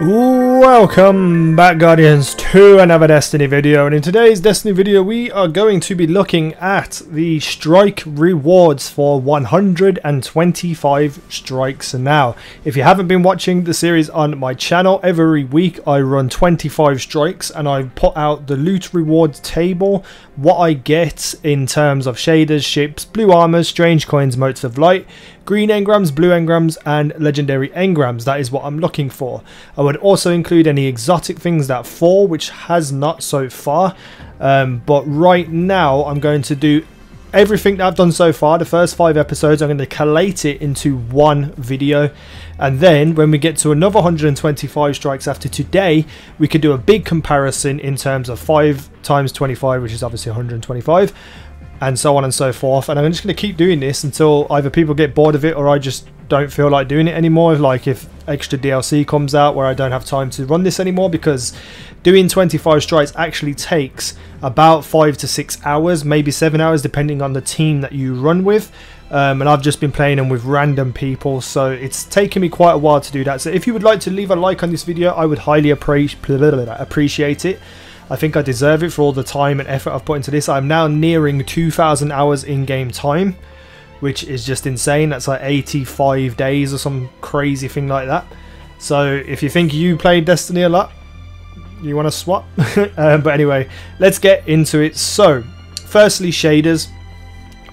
Welcome back, Guardians, to another Destiny video, and in today's Destiny video we are going to be looking at the strike rewards for 125 strikes. And now, if you haven't been watching the series on my channel, every week I run 25 strikes and I put out the loot rewards table, what I get in terms of shaders, ships, blue armors, strange coins, motes of light, green engrams, blue engrams, and legendary engrams. That is what I'm looking for. I would also include any exotic things that fall, which has not so far. But right now I'm going to do everything that I've done so far. The first 5 episodes, I'm going to collate it into one video. And then when we get to another 125 strikes after today, we could do a big comparison in terms of 5 times 25, which is obviously 125. And so on and so forth. And I'm just going to keep doing this until either people get bored of it or I just don't feel like doing it anymore. Like if extra DLC comes out where I don't have time to run this anymore, because doing 25 strikes actually takes about 5 to 6 hours, maybe 7 hours, depending on the team that you run with. And I've just been playing them with random people, so it's taken me quite a while to do that. So if you would like to leave a like on this video, I would highly appreciate it. I think I deserve it for all the time and effort I've put into this. I'm now nearing 2,000 hours in-game time, which is just insane. That's like 85 days or some crazy thing like that. So if you think you played Destiny a lot, you want to swap. But anyway, let's get into it. So, firstly, shaders.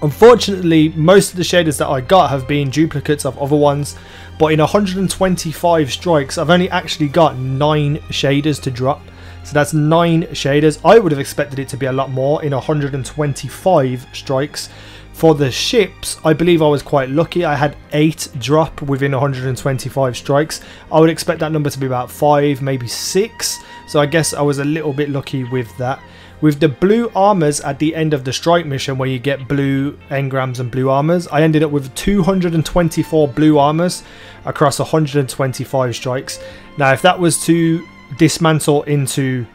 Unfortunately, most of the shaders that I got have been duplicates of other ones. But in 125 strikes, I've only actually got 9 shaders to drop. So that's 9 shaders. I would have expected it to be a lot more in 125 strikes. For the ships, I believe I was quite lucky. I had 8 drop within 125 strikes. I would expect that number to be about 5, maybe 6. So I guess I was a little bit lucky with that. With the blue armors at the end of the strike mission, where you get blue engrams and blue armors, I ended up with 224 blue armors across 125 strikes. Now, if that was to dismantle into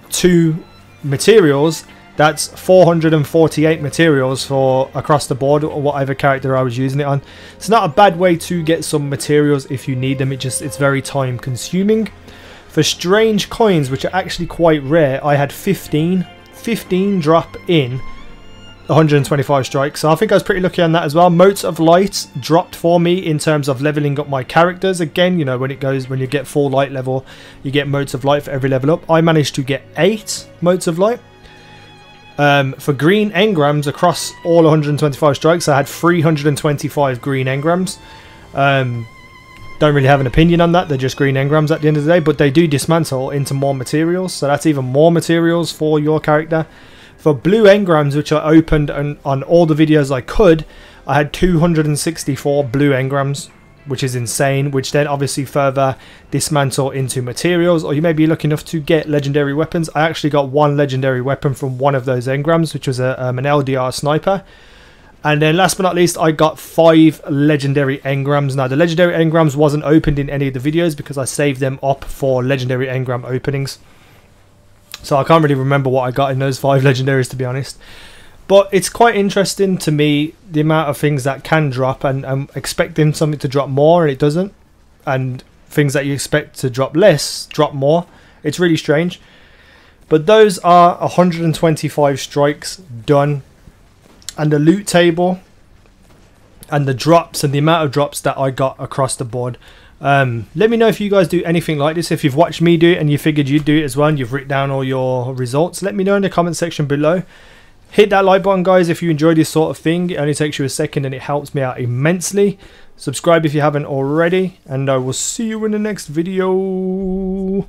2 materials, that's 448 materials for across the board, or whatever character I was using it on. It's not a bad way to get some materials if you need them. It's very time consuming. For strange coins, which are actually quite rare, I had 15 drop in 125 strikes, so I think I was pretty lucky on that as well. Motes of light dropped for me in terms of leveling up my characters. Again, you know, when you get full light level, you get motes of light for every level up. I managed to get 8 motes of light. For green engrams across all 125 strikes, I had 325 green engrams. Don't really have an opinion on that. They're just green engrams at the end of the day, but they do dismantle into more materials, so that's even more materials for your character. For blue engrams, which I opened on all the videos I could, I had 264 blue engrams, which is insane, which then obviously further dismantle into materials, or you may be lucky enough to get legendary weapons. I actually got 1 legendary weapon from one of those engrams, which was an LDR sniper. And then last but not least, I got 5 legendary engrams. Now, the legendary engrams wasn't opened in any of the videos because I saved them up for legendary engram openings. So I can't really remember what I got in those 5 legendaries, to be honest. But it's quite interesting to me, the amount of things that can drop, and I'm expecting something to drop more and it doesn't. And things that you expect to drop less, drop more. It's really strange. But those are 125 strikes done. And the loot table and the drops and the amount of drops that I got across the board. Let me know if you guys do anything like this. If you've watched me do it and you figured you'd do it as well and you've written down all your results, let me know in the comment section below. Hit that like button, guys, if you enjoy this sort of thing. It only takes you a second and it helps me out immensely. Subscribe if you haven't already, and I will see you in the next video.